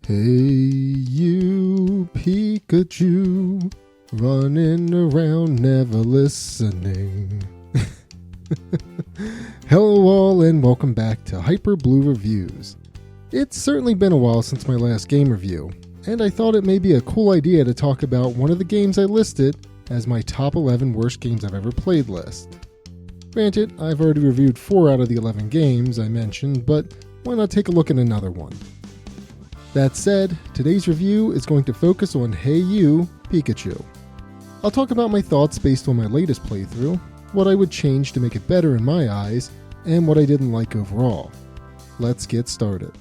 Hey you Pikachu, running around never listening. Hello all and welcome back to Hyper Blue Reviews. It's certainly been a while since my last game review, and I thought it may be a cool idea to talk about one of the games I listed as my top 11 worst games I've ever played list. Granted, I've already reviewed 4 out of the 11 games I mentioned, but why not take a look at another one? That said, today's review is going to focus on Hey You, Pikachu. I'll talk about my thoughts based on my latest playthrough, what I would change to make it better in my eyes, and what I didn't like overall. Let's get started.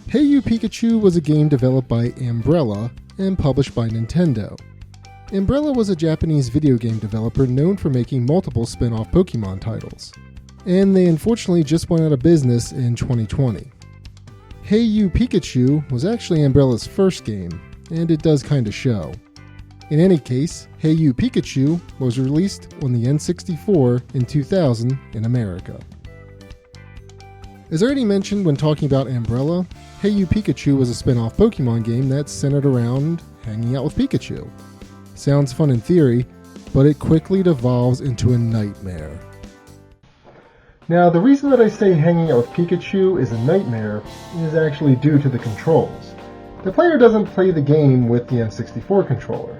Hey You Pikachu was a game developed by Umbrella and published by Nintendo. Umbrella was a Japanese video game developer known for making multiple spin-off Pokemon titles, and they unfortunately just went out of business in 2020. Hey You Pikachu was actually Umbrella's first game, and it does kinda show. In any case, Hey You Pikachu was released on the N64 in 2000 in America. As already mentioned when talking about Umbrella, Hey You Pikachu was a spin-off Pokemon game that's centered around hanging out with Pikachu. Sounds fun in theory, but it quickly devolves into a nightmare. Now, the reason that I say hanging out with Pikachu is a nightmare is actually due to the controls. The player doesn't play the game with the N64 controller.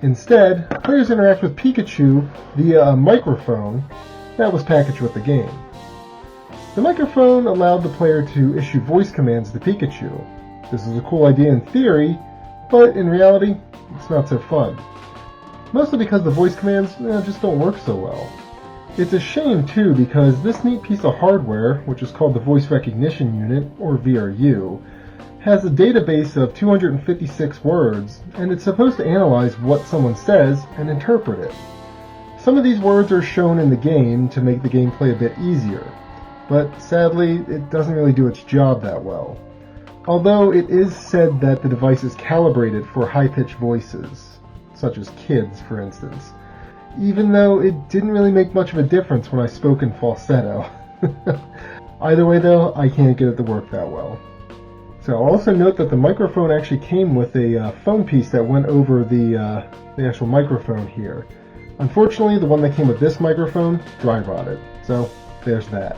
Instead, players interact with Pikachu via a microphone that was packaged with the game. The microphone allowed the player to issue voice commands to Pikachu. This is a cool idea in theory, but in reality, it's not so fun. Mostly because the voice commands just don't work so well. It's a shame too because this neat piece of hardware, which is called the Voice Recognition Unit, or VRU, has a database of 256 words, and it's supposed to analyze what someone says and interpret it. Some of these words are shown in the game to make the gameplay a bit easier, but sadly, it doesn't really do its job that well. Although it is said that the device is calibrated for high-pitched voices, such as kids, for instance, even though it didn't really make much of a difference when I spoke in falsetto. Either way though, I can't get it to work that well. So I'll also note that the microphone actually came with a foam piece that went over the actual microphone here. Unfortunately, the one that came with this microphone dry rotted, so there's that.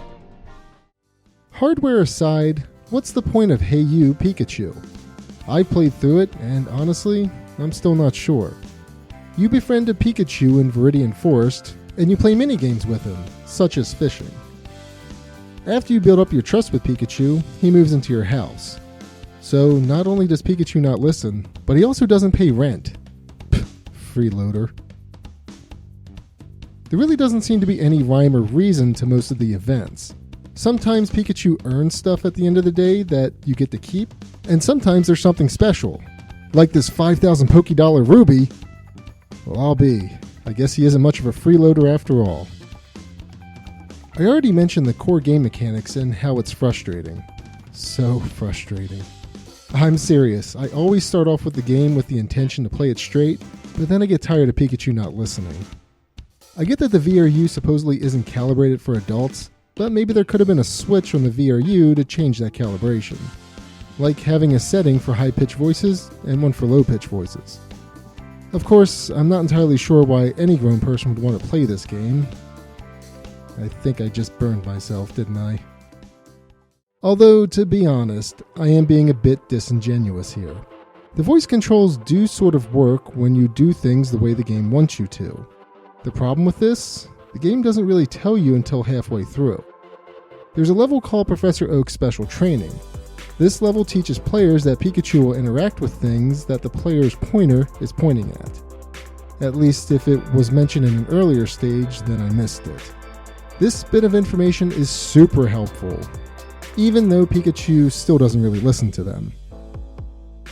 Hardware aside, what's the point of Hey You Pikachu? I've played through it, and honestly, I'm still not sure. You befriend a Pikachu in Viridian Forest, and you play minigames with him, such as fishing. After you build up your trust with Pikachu, he moves into your house. So not only does Pikachu not listen, but he also doesn't pay rent. Pfft, freeloader. There really doesn't seem to be any rhyme or reason to most of the events. Sometimes Pikachu earns stuff at the end of the day that you get to keep, and sometimes there's something special, like this 5,000 Pokédollar Ruby. Well, I'll be. I guess he isn't much of a freeloader after all. I already mentioned the core game mechanics and how it's frustrating. So frustrating. I'm serious, I always start off with the game with the intention to play it straight, but then I get tired of Pikachu not listening. I get that the VRU supposedly isn't calibrated for adults, but maybe there could have been a switch on the VRU to change that calibration. Like having a setting for high-pitched voices and one for low-pitched voices. Of course, I'm not entirely sure why any grown person would want to play this game. I think I just burned myself, didn't I? Although, to be honest, I am being a bit disingenuous here. The voice controls do sort of work when you do things the way the game wants you to. The problem with this? The game doesn't really tell you until halfway through. There's a level called Professor Oak's Special Training. This level teaches players that Pikachu will interact with things that the player's pointer is pointing at. At least if it was mentioned in an earlier stage, then I missed it. This bit of information is super helpful, even though Pikachu still doesn't really listen to them.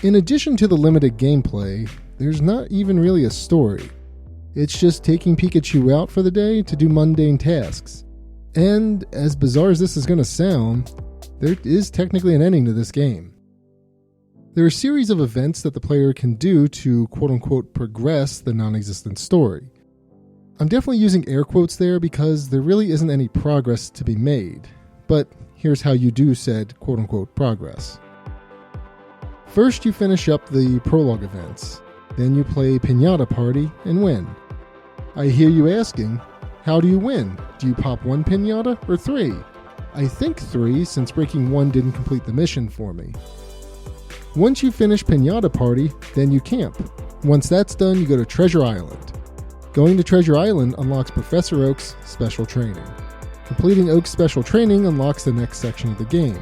In addition to the limited gameplay, there's not even really a story. It's just taking Pikachu out for the day to do mundane tasks. And as bizarre as this is going to sound, there is technically an ending to this game. There are a series of events that the player can do to quote-unquote progress the non-existent story. I'm definitely using air quotes there because there really isn't any progress to be made, but here's how you do said quote-unquote progress. First, you finish up the prologue events. Then you play Pinata Party and win. I hear you asking, how do you win? Do you pop 1 pinata or 3? I think 3, since breaking 1 didn't complete the mission for me. Once you finish Pinata Party, then you camp. Once that's done, you go to Treasure Island. Going to Treasure Island unlocks Professor Oak's Special Training. Completing Oak's Special Training unlocks the next section of the game.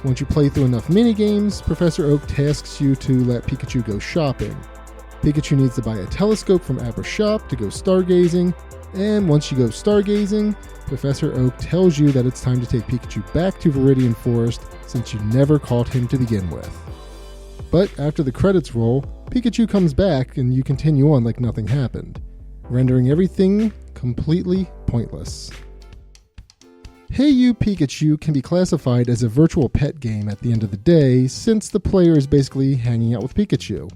Once you play through enough minigames, Professor Oak tasks you to let Pikachu go shopping. Pikachu needs to buy a telescope from Abra's shop to go stargazing, and once you go stargazing, Professor Oak tells you that it's time to take Pikachu back to Viridian Forest since you never caught him to begin with. But after the credits roll, Pikachu comes back and you continue on like nothing happened, rendering everything completely pointless. Hey You Pikachu can be classified as a virtual pet game at the end of the day since the player is basically hanging out with Pikachu.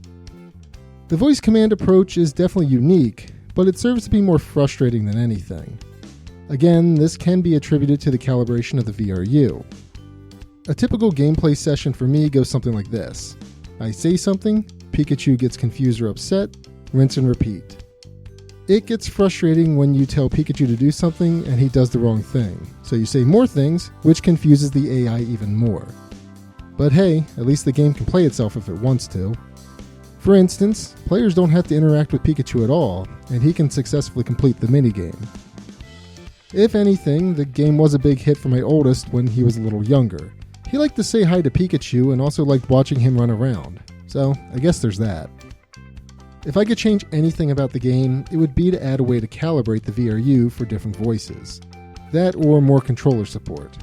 The voice command approach is definitely unique, but it serves to be more frustrating than anything. Again, this can be attributed to the calibration of the VRU. A typical gameplay session for me goes something like this. I say something, Pikachu gets confused or upset, rinse and repeat. It gets frustrating when you tell Pikachu to do something and he does the wrong thing, so you say more things, which confuses the AI even more. But hey, at least the game can play itself if it wants to. For instance, players don't have to interact with Pikachu at all, and he can successfully complete the minigame. If anything, the game was a big hit for my oldest when he was a little younger. He liked to say hi to Pikachu and also liked watching him run around, so I guess there's that. If I could change anything about the game, it would be to add a way to calibrate the VRU for different voices. That or more controller support.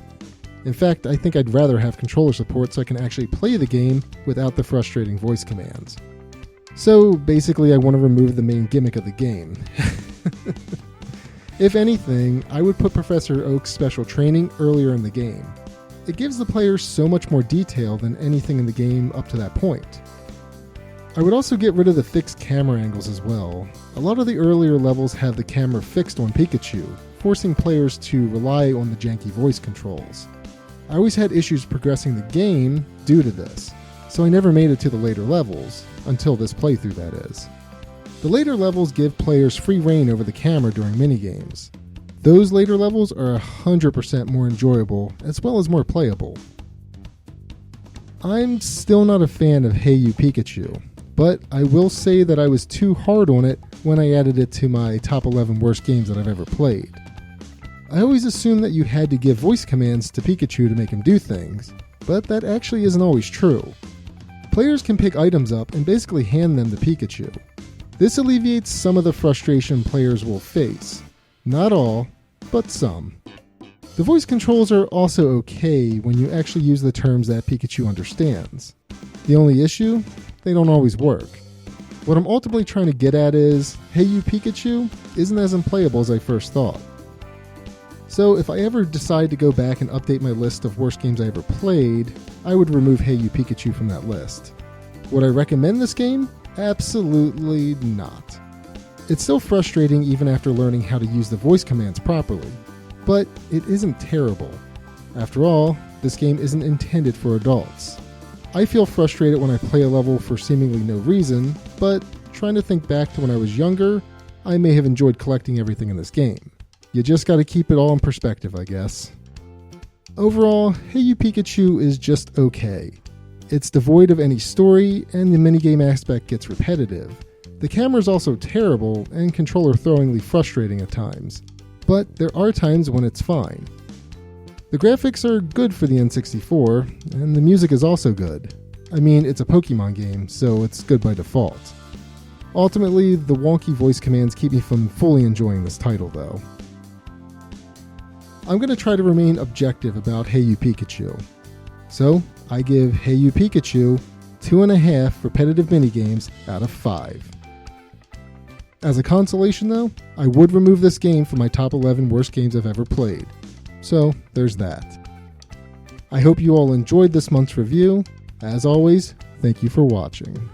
In fact, I think I'd rather have controller support so I can actually play the game without the frustrating voice commands. So basically I want to remove the main gimmick of the game. If anything, I would put Professor Oak's Special Training earlier in the game. It gives the player so much more detail than anything in the game up to that point. I would also get rid of the fixed camera angles as well. A lot of the earlier levels have the camera fixed on Pikachu, forcing players to rely on the janky voice controls. I always had issues progressing the game due to this, so I never made it to the later levels, until this playthrough that is. The later levels give players free reign over the camera during minigames. Those later levels are 100% more enjoyable, as well as more playable. I'm still not a fan of Hey You Pikachu, but I will say that I was too hard on it when I added it to my top 11 worst games that I've ever played. I always assumed that you had to give voice commands to Pikachu to make him do things, but that actually isn't always true. Players can pick items up and basically hand them to Pikachu. This alleviates some of the frustration players will face. Not all, but some. The voice controls are also okay when you actually use the terms that Pikachu understands. The only issue? They don't always work. What I'm ultimately trying to get at is, Hey You Pikachu isn't as unplayable as I first thought. So if I ever decide to go back and update my list of worst games I ever played, I would remove Hey You Pikachu from that list. Would I recommend this game? Absolutely not. It's still frustrating even after learning how to use the voice commands properly, but it isn't terrible. After all, this game isn't intended for adults. I feel frustrated when I play a level for seemingly no reason, but trying to think back to when I was younger, I may have enjoyed collecting everything in this game. You just gotta keep it all in perspective, I guess. Overall, Hey You Pikachu is just okay. It's devoid of any story, and the minigame aspect gets repetitive. The camera is also terrible, and controller-throwingly frustrating at times. But there are times when it's fine. The graphics are good for the N64, and the music is also good. I mean, it's a Pokemon game, so it's good by default. Ultimately, the wonky voice commands keep me from fully enjoying this title, though. I'm going to try to remain objective about Hey You Pikachu. So, I give Hey You Pikachu 2.5 repetitive minigames out of 5. As a consolation though, I would remove this game from my top 11 worst games I've ever played. So, there's that. I hope you all enjoyed this month's review. As always, thank you for watching.